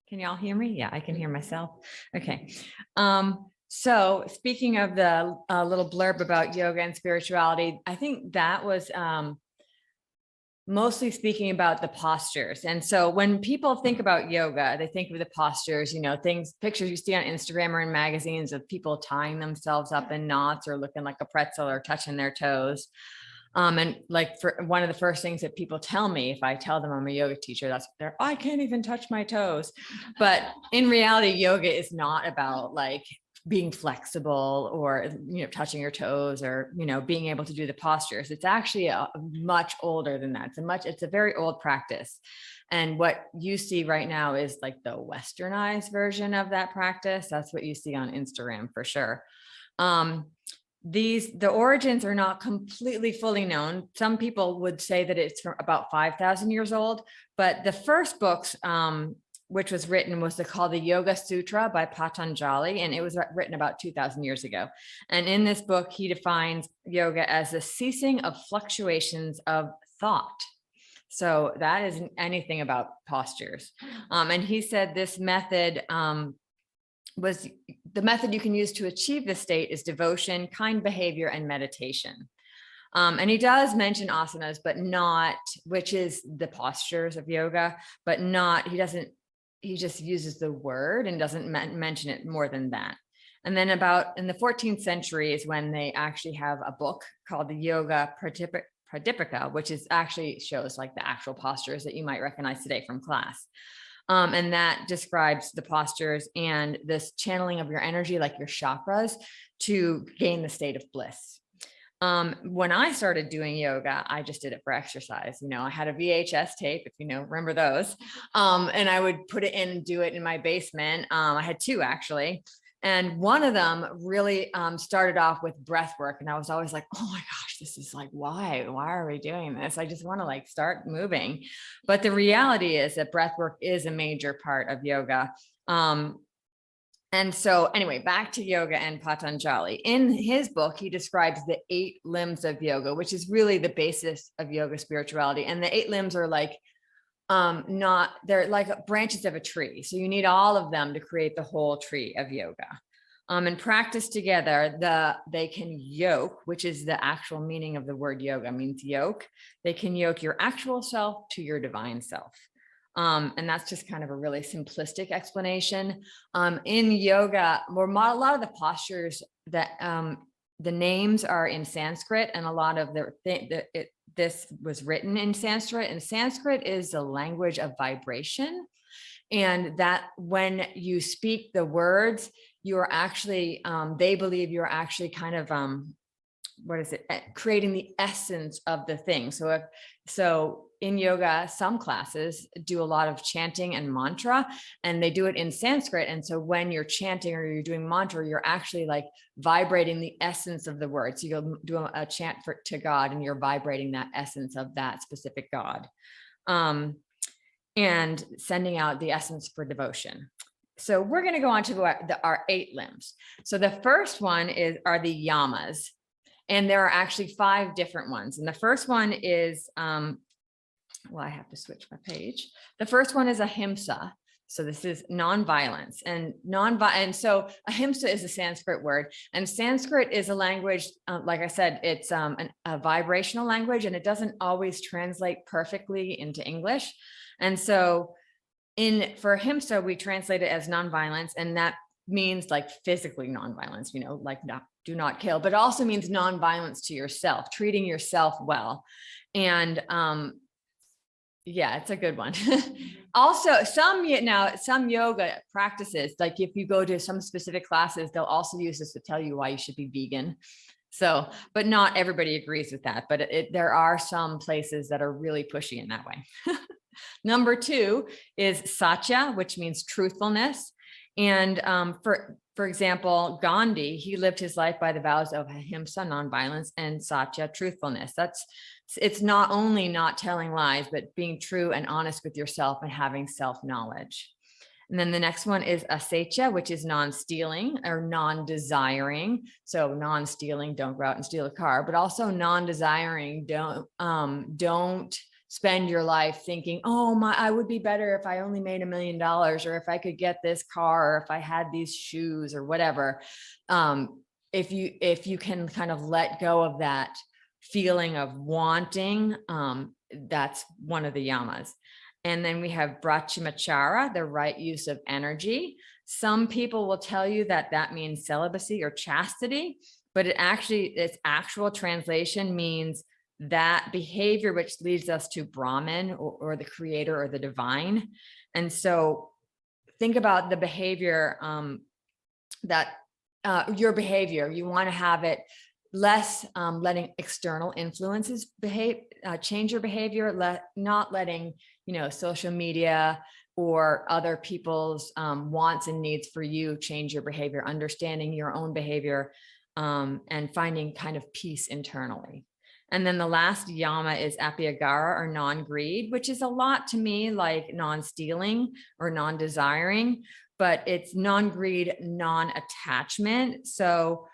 Can y'all hear me? Yeah, I can hear myself. Okay. So speaking of the little blurb about yoga and spirituality, I think that was mostly speaking about the postures. And so when people think about yoga, they think of the postures, pictures you see on Instagram or in magazines of people tying themselves up in knots or looking like a pretzel or touching their toes. And like for one of the first things that people tell me, if I tell them I'm a yoga teacher, I can't even touch my toes. But in reality, yoga is not about like being flexible or, touching your toes or, being able to do the postures. It's actually much older than that. It's a very old practice. And what you see right now is like the westernized version of that practice. That's what you see on Instagram for sure. The origins are not completely fully known. Some people would say that it's from about 5,000 years old, but the first books, which was written was called the Yoga Sutra by Patanjali, and it was written about 2,000 years ago. And in this book, he defines yoga as the ceasing of fluctuations of thought. So that isn't anything about postures. And he said this method was the method you can use to achieve this state is devotion, kind behavior, and meditation. And he does mention asanas, but not, which is the postures of yoga, but not, he just uses the word and doesn't mention it more than that. And then about in the 14th century is when they actually have a book called the Yoga Pradipika, which is actually shows like the actual postures that you might recognize today from class. And that describes the postures and this channeling of your energy, like your chakras, to gain the state of bliss. When I started doing yoga, I just did it for exercise. I had a VHS tape, if remember those. And I would put it in and do it in my basement. I had two actually. And one of them really started off with breath work. And I was always like, oh my gosh, this is like, why are we doing this? I just want to like start moving. But the reality is that breath work is a major part of yoga. And so anyway, back to yoga and Patanjali. In his book, he describes the 8 limbs of yoga, which is really the basis of yoga spirituality. And the 8 limbs are like, they're like branches of a tree. So you need all of them to create the whole tree of yoga. And practice together, they can yoke, which is the actual meaning of the word yoga, means yoke. They can yoke your actual self to your divine self. And that's just kind of a really simplistic explanation. In yoga, a lot of the postures that the names are in Sanskrit, and a lot of this was written in Sanskrit, and Sanskrit is a language of vibration. And that when you speak the words, you're actually, they believe you're actually kind of, creating the essence of the thing. So in yoga, some classes do a lot of chanting and mantra, and they do it in Sanskrit. And so when you're chanting or you're doing mantra, you're actually like vibrating the essence of the word. So you'll do a chant to God, and you're vibrating that essence of that specific God, and sending out the essence for devotion. So we're going to go on to our 8 limbs. So the first one are the yamas. And there are actually 5 different ones. And the first one is, I have to switch my page. The first one is Ahimsa. So this is nonviolence, and so Ahimsa is a Sanskrit word, and Sanskrit is a language, like I said, it's a vibrational language, and it doesn't always translate perfectly into English. And so for Ahimsa, we translate it as nonviolence, and that means like physically nonviolence, like do not kill, but it also means nonviolence to yourself, treating yourself well. And yeah, it's a good one. Also, some yoga practices, like if you go to some specific classes, they'll also use this to tell you why you should be vegan. So, but not everybody agrees with that, but there are some places that are really pushy in that way. Number 2 is Satya, which means truthfulness. And for example, Gandhi, he lived his life by the vows of Ahimsa, nonviolence, and Satya, truthfulness. It's not only not telling lies, but being true and honest with yourself and having self-knowledge. And then the next one is Asatya, which is non-stealing or non-desiring. So non-stealing, don't go out and steal a car, but also non-desiring, don't spend your life thinking, oh I would be better if I only made $1 million, or if I could get this car, or if I had these shoes or whatever. If you can kind of let go of that feeling of wanting, that's one of the yamas. And then we have Brachimachara, the right use of energy. Some people will tell you that that means celibacy or chastity, but its actual translation means that behavior which leads us to Brahman, or the creator, or the divine. And so think about the behavior, that your behavior, you want to have it less letting external influences change your behavior, not letting, social media or other people's wants and needs for you change your behavior, understanding your own behavior, and finding kind of peace internally. And then the last yama is apyagara, or non-greed, which is a lot to me like non-stealing or non-desiring, but it's non-greed, non-attachment. So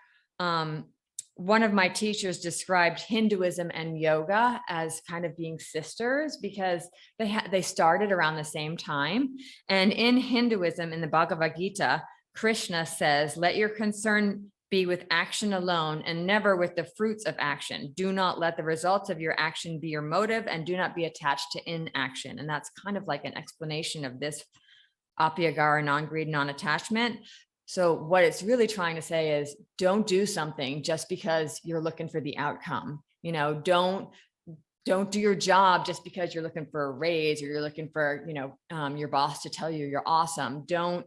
one of my teachers described Hinduism and yoga as kind of being sisters, because they started around the same time. And in Hinduism, in the Bhagavad Gita, Krishna says, let your concern be with action alone and never with the fruits of action. Do not let the results of your action be your motive, and do not be attached to inaction. And that's kind of like an explanation of this apyagara, non-greed, non-attachment. So what it's really trying to say is, don't do something just because you're looking for the outcome. Don't do your job just because you're looking for a raise, or you're looking for, your boss to tell you you're awesome. Don't,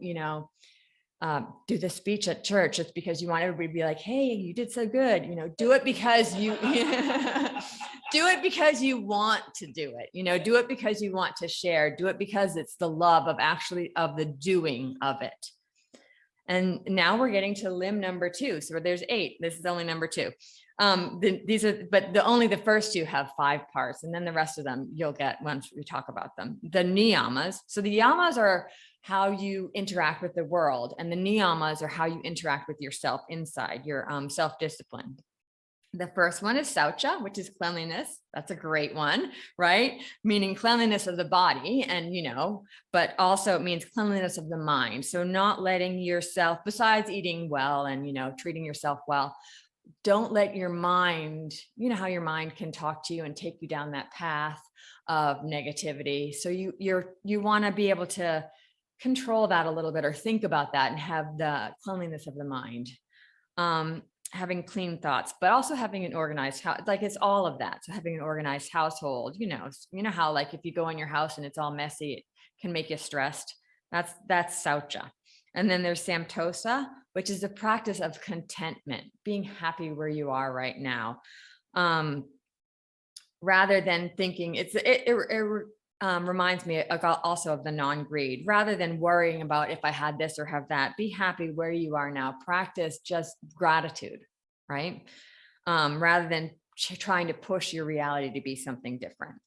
do the speech at church just because you want everybody to be like, hey, you did so good. Do it because you do it because you want to do it. Do it because you want to share. Do it because it's the love of the doing of it. And now we're getting to limb number 2. So there's 8. This is only number 2. Only the first 2 have 5 parts, and then the rest of them you'll get once we talk about them. The niyamas. So the yamas are how you interact with the world, and the niyamas are how you interact with yourself inside, your self-discipline. The first one is Satya, which is cleanliness. That's a great one, right? Meaning cleanliness of the body, and, but also it means cleanliness of the mind. So not letting yourself, besides eating well and, treating yourself well, don't let your mind, how your mind can talk to you and take you down that path of negativity. So you want to be able to control that a little bit, or think about that, and have the cleanliness of the mind. Having clean thoughts, but also having an organized house. Like, it's all of that. So having an organized household, how, like, if you go in your house and it's all messy, it can make you stressed. That's Saucha. And then there's Samtosa, which is the practice of contentment, being happy where you are right now. Rather than thinking it reminds me also of the non-greed. Rather than worrying about if I had this or have that, be happy where you are now. Practice just gratitude, right? Rather than trying to push your reality to be something different.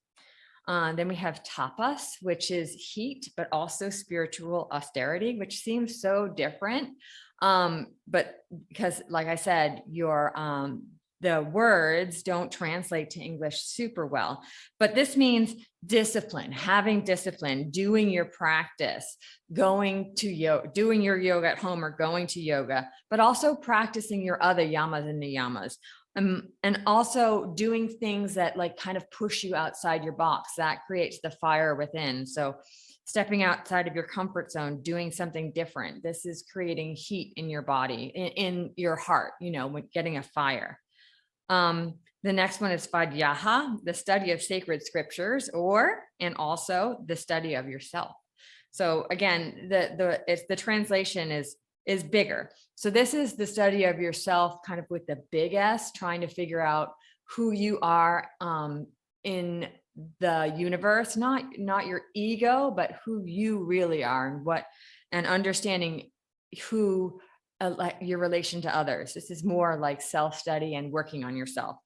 Then we have tapas, which is heat, but also spiritual austerity, which seems so different. But because, like I said, the words don't translate to English super well, but this means discipline, having discipline, doing your practice, doing your yoga at home, or going to yoga, but also practicing your other yamas and niyamas. And also doing things that like kind of push you outside your box. That creates the fire within. So stepping outside of your comfort zone, doing something different. This is creating heat in your body, in your heart, getting a fire. The next one is Svadhyaya, the study of sacred scriptures, and also the study of yourself. So again, the translation is bigger. So this is the study of yourself, kind of with the big S, trying to figure out who you are in the universe, not your ego, but who you really are, and understanding who, like your relation to others. This is more like self-study and working on yourself.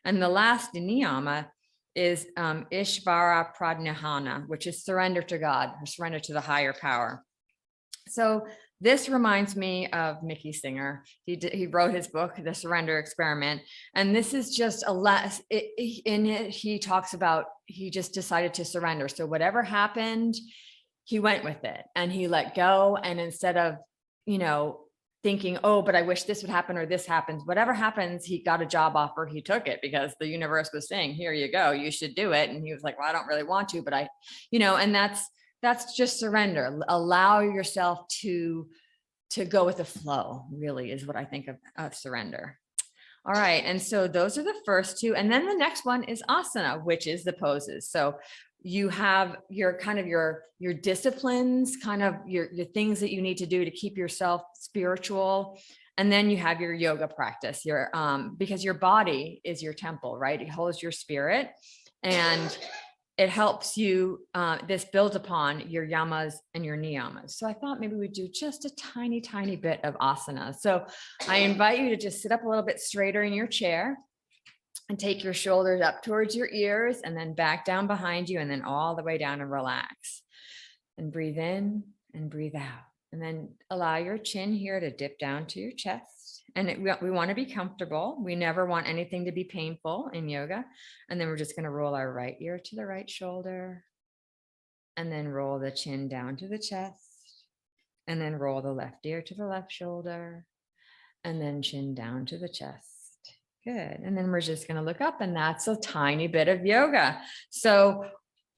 And the last niyama is Ishvara Pranayama, which is surrender to God, or surrender to the higher power. So This reminds me of Mickey Singer. He wrote his book, The Surrender Experiment. And this is just a less, in it, he talks about, he just decided to surrender. So whatever happened, he went with it and he let go. And instead of, you know, thinking, oh, but I wish this would happen or this happens, whatever happens, he got a job offer, he took it because the universe was saying, here you go, you should do it. And he was like, well, I don't really want to, but I, you know, and that's just surrender. Allow yourself to go with the flow, really is what I think of surrender. All right. And so those are the first two. And then the next one is asana, which is the poses. So you have your kind of your disciplines, kind of your things that you need to do to keep yourself spiritual. And then you have your yoga practice, your because your body is your temple, right? It holds your spirit. And it helps you, this builds upon your yamas and your niyamas. So I thought maybe we'd do just a tiny, tiny bit of asana. So I invite you to just sit up a little bit straighter in your chair and take your shoulders up towards your ears and then back down behind you and then all the way down and relax. And breathe in and breathe out. And then allow your chin here to dip down to your chest. And we want to be comfortable. We never want anything to be painful in yoga. And then we're just going to roll our right ear to the right shoulder. And then roll the chin down to the chest. And then roll the left ear to the left shoulder. And then chin down to the chest. Good. And then we're just going to look up, and that's a tiny bit of yoga. So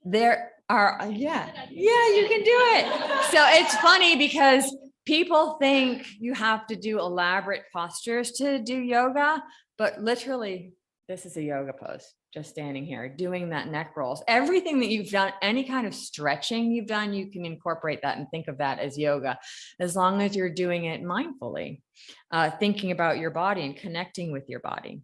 there are, yeah, you can do it. So it's funny because people think you have to do elaborate postures to do yoga, but literally this is a yoga pose, just standing here, doing that neck rolls. Everything that you've done, any kind of stretching you've done, you can incorporate that and think of that as yoga, as long as you're doing it mindfully, thinking about your body and connecting with your body.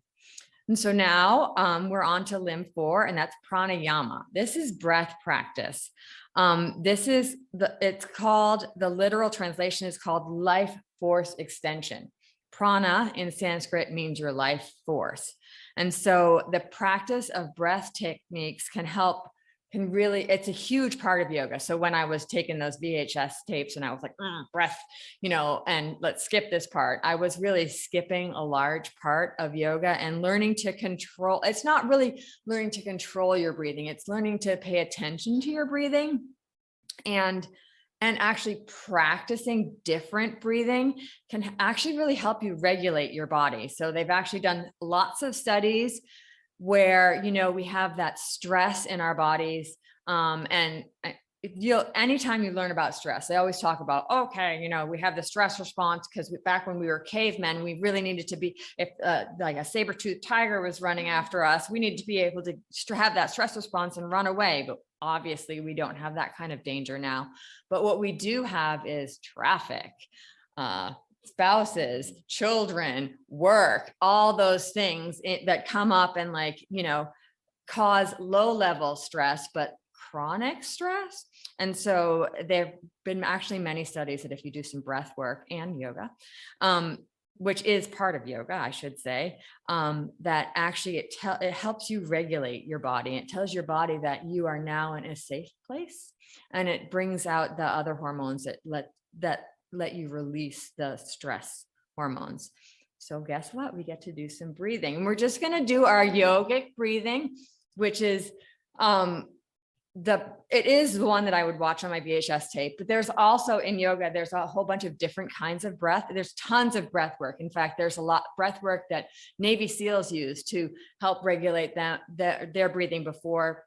And so now we're on to limb 4, and that's pranayama. This is breath practice. It's called, the literal translation is called life force extension. Prana in Sanskrit means your life force. And so the practice of breath techniques can really, it's a huge part of yoga. So when I was taking those VHS tapes and I was like, breath, you know, and let's skip this part, I was really skipping a large part of yoga and learning to control. It's not really learning to control your breathing. It's learning to pay attention to your breathing and actually practicing different breathing can actually really help you regulate your body. So they've actually done lots of studies where, you know, we have that stress in our bodies. And anytime you learn about stress, they always talk about, okay, you know, we have the stress response because back when we were cavemen, we really needed to be, if like a saber-toothed tiger was running after us, we need to be able to have that stress response and run away. But obviously we don't have that kind of danger now. But what we do have is traffic, spouses, children, work, all those things that come up and, like, you know, cause low level stress, but chronic stress. And so there've been actually many studies that if you do some breath work and yoga, which is part of yoga, I should say, that actually it helps you regulate your body. It tells your body that you are now in a safe place, and it brings out the other hormones that let you release the stress hormones. So guess what? We get to do some breathing, and we're just going to do our yogic breathing, which is it is the one that I would watch on my VHS tape, but there's also in yoga, there's a whole bunch of different kinds of breath. There's tons of breath work. In fact, there's a lot breath work that Navy SEALs use to help regulate their breathing before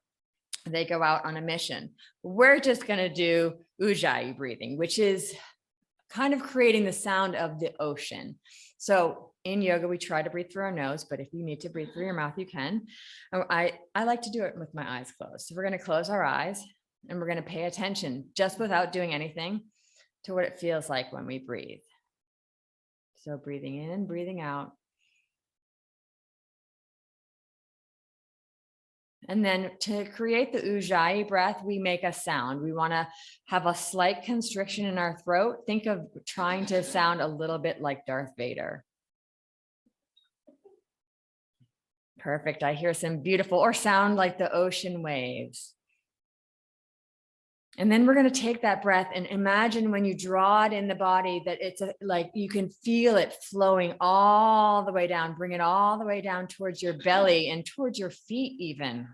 they go out on a mission. We're just going to do Ujjayi breathing, which is kind of creating the sound of the ocean. So in yoga, we try to breathe through our nose, but if you need to breathe through your mouth, you can. I like to do it with my eyes closed. So we're going to close our eyes and we're going to pay attention, just without doing anything, to what it feels like when we breathe. So breathing in, breathing out. And then to create the Ujjayi breath, we make a sound. We want to have a slight constriction in our throat. Think of trying to sound a little bit like Darth Vader. Perfect. I hear some beautiful, or sound like the ocean waves. And then we're going to take that breath and imagine when you draw it in the body that it's like you can feel it flowing all the way down. Bring it all the way down towards your belly and towards your feet even.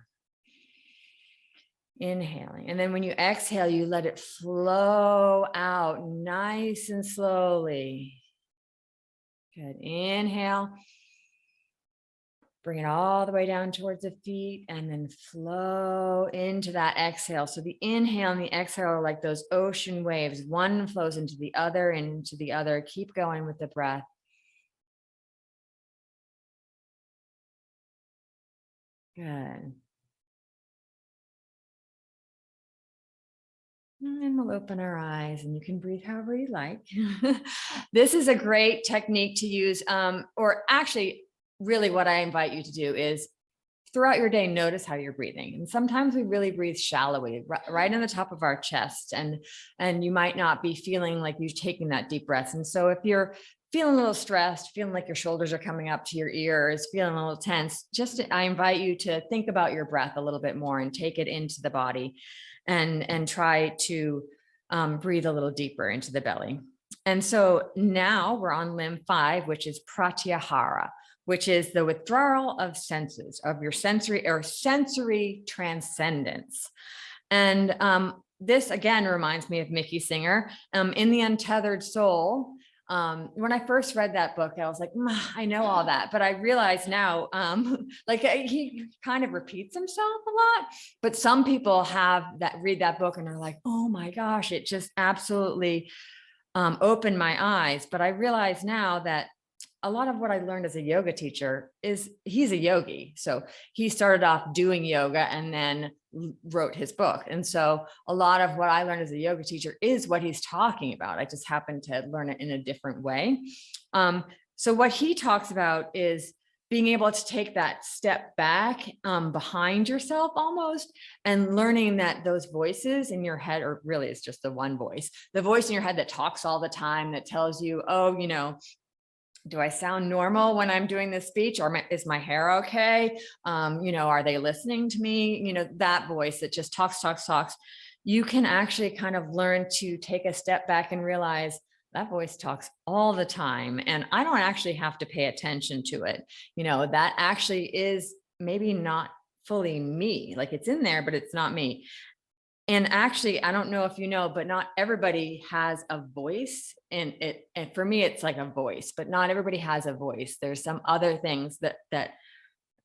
Inhaling. And then when you exhale, you let it flow out nice and slowly. Good. Inhale. Bring it all the way down towards the feet and then flow into that exhale. So the inhale and the exhale are like those ocean waves. One flows into the other and into the other. Keep going with the breath. Good. And we'll open our eyes and you can breathe however you like. This is a great technique to use, or actually, really what I invite you to do is throughout your day, notice how you're breathing. And sometimes we really breathe shallowly, right in the top of our chest. And you might not be feeling like you're taking that deep breath. And so if you're feeling a little stressed, feeling like your shoulders are coming up to your ears, feeling a little tense, I invite you to think about your breath a little bit more and take it into the body and try to breathe a little deeper into the belly. And so now we're on limb 5, which is pratyahara, which is the withdrawal of senses, of your sensory transcendence. And this again reminds me of Mickey Singer in The Untethered Soul. When I first read that book, I was like, I know all that, but I realize now, like he kind of repeats himself a lot, but some people read that book and are like, oh my gosh, it just absolutely opened my eyes. But I realize now that a lot of what I learned as a yoga teacher is he's a yogi. So he started off doing yoga and then wrote his book. And so a lot of what I learned as a yoga teacher is what he's talking about. I just happened to learn it in a different way. So what he talks about is being able to take that step back behind yourself almost, and learning that those voices in your head, or really it's just the one voice, the voice in your head that talks all the time, that tells you, oh, do I sound normal when I'm doing this speech, or is my hair okay? Are they listening to me? That voice that just talks. You can actually kind of learn to take a step back and realize that voice talks all the time, and I don't actually have to pay attention to it. That actually is maybe not fully me. Like it's in there, but it's not me. And actually, I don't know if you know, but not everybody has a voice. And for me, it's like a voice, but not everybody has a voice. There's some other things that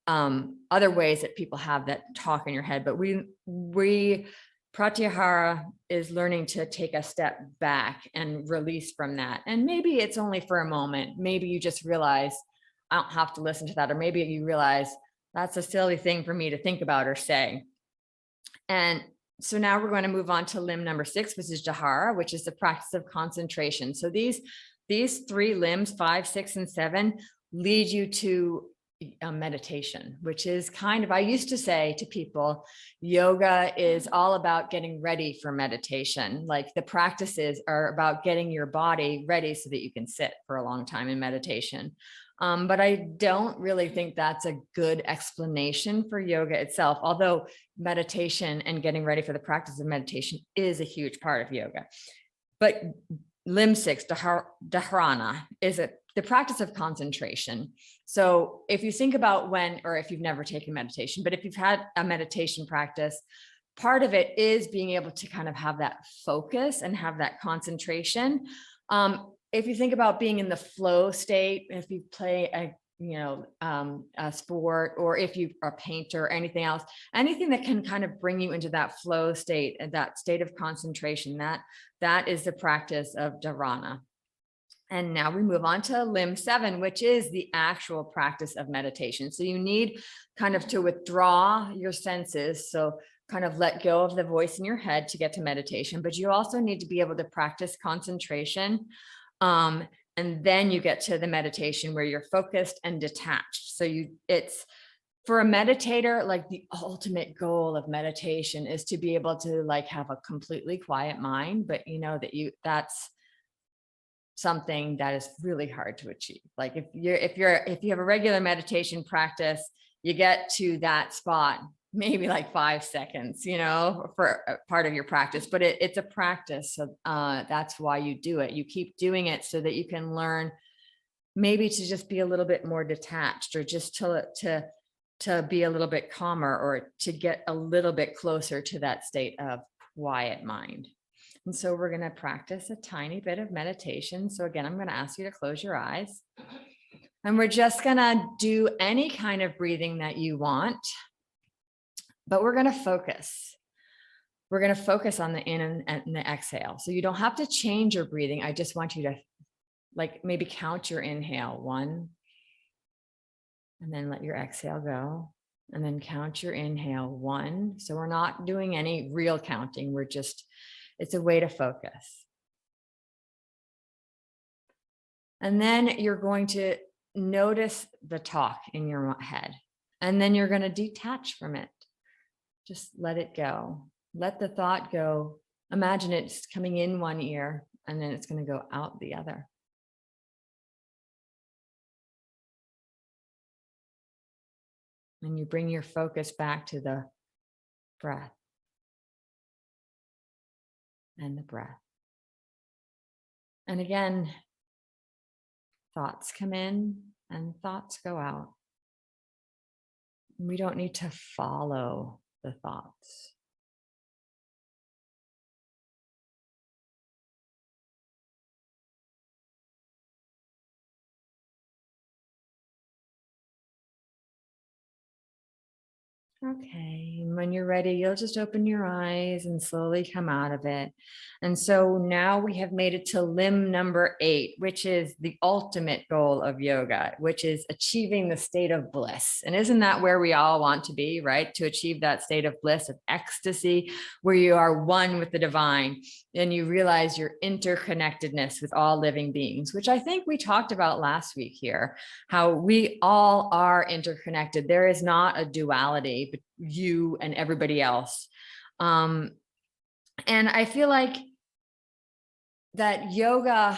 other ways that people have that talk in your head. But we pratyahara is learning to take a step back and release from that. And maybe it's only for a moment. Maybe you just realize I don't have to listen to that. Or maybe you realize that's a silly thing for me to think about or say. And so now we're going to move on to limb number 6, which is Jahara, which is the practice of concentration. So these 3 limbs, 5, 6, and 7, lead you to meditation, which is kind of, I used to say to people, yoga is all about getting ready for meditation. Like the practices are about getting your body ready so that you can sit for a long time in meditation. But I don't really think that's a good explanation for yoga itself, although meditation and getting ready for the practice of meditation is a huge part of yoga. But limb 6, dharana, is the practice of concentration. So if you think about or if you've never taken meditation, but if you've had a meditation practice, part of it is being able to kind of have that focus and have that concentration. If you think about being in the flow state, if you play a sport, or if you are a painter or anything else, anything that can kind of bring you into that flow state and that state of concentration, that is the practice of dharana. And now we move on to limb 7, which is the actual practice of meditation. So you need kind of to withdraw your senses. So kind of let go of the voice in your head to get to meditation, but you also need to be able to practice concentration. And then you get to the meditation where you're focused and detached. So it's for a meditator, like the ultimate goal of meditation is to be able to like have a completely quiet mind, but that's something that is really hard to achieve. Like if you have a regular meditation practice, you get to that spot maybe like 5 seconds, for a part of your practice, but it's a practice. So that's why you do it. You keep doing it so that you can learn maybe to just be a little bit more detached, or just to be a little bit calmer, or to get a little bit closer to that state of quiet mind. And so we're going to practice a tiny bit of meditation. So again, I'm going to ask you to close your eyes, and we're just going to do any kind of breathing that you want, but we're going to focus. We're going to focus on the in and the exhale. So you don't have to change your breathing. I just want you to maybe count your inhale, 1, and then let your exhale go, and then count your inhale, 1. So we're not doing any real counting. It's a way to focus. And then you're going to notice the talk in your head, and then you're going to detach from it. Just let it go. Let the thought go. Imagine it's coming in one ear, and then it's going to go out the other. And you bring your focus back to the breath and the breath. And again, thoughts come in and thoughts go out. We don't need to follow the thoughts. Okay, and when you're ready, you'll just open your eyes and slowly come out of it. And so now we have made it to limb number 8, which is the ultimate goal of yoga, which is achieving the state of bliss. And isn't that where we all want to be, right? To achieve that state of bliss, of ecstasy, where you are one with the divine, and you realize your interconnectedness with all living beings, which I think we talked about last week here, how we all are interconnected. There is not a duality, but you and everybody else. And I feel like that yoga,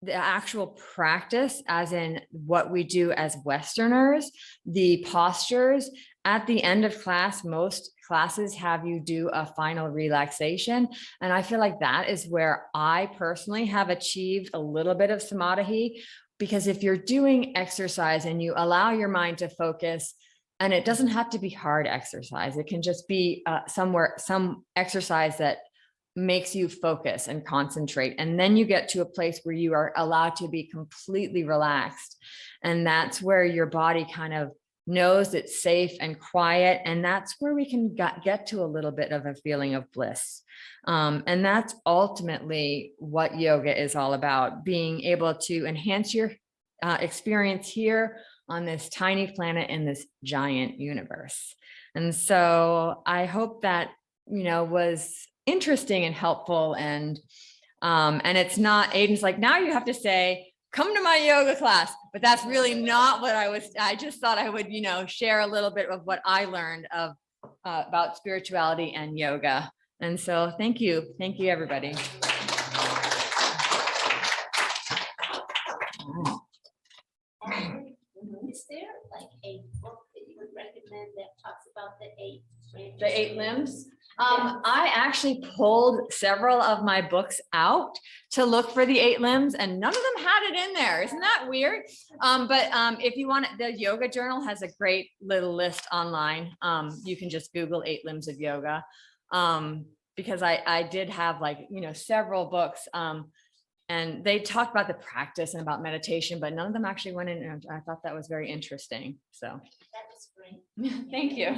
the actual practice, as in what we do as Westerners, the postures, at the end of class, most classes have you do a final relaxation. And I feel like that is where I personally have achieved a little bit of samadhi, because if you're doing exercise and you allow your mind to focus, and it doesn't have to be hard exercise, it can just be some exercise that makes you focus and concentrate. And then you get to a place where you are allowed to be completely relaxed. And that's where your body kind of knows it's safe and quiet. And that's where we can get to a little bit of a feeling of bliss. And that's ultimately what yoga is all about, being able to enhance your experience here on this tiny planet in this giant universe. And so I hope that, was interesting and helpful. And it's not, Aiden's like, now you have to say, come to my yoga class, but that's really not what I just thought I would, share a little bit of what I learned about spirituality and yoga. And so thank you, everybody. Is there like a book that you would recommend that talks about the 8 branches? The 8 limbs? I actually pulled several of my books out to look for the 8 limbs, and none of them had it in there. Isn't that weird? But if you want, the Yoga Journal has a great little list online. You can just Google 8 limbs of yoga, because I did have several books. And they talked about the practice and about meditation, but none of them actually went in. And I thought that was very interesting. So that was great. Thank you.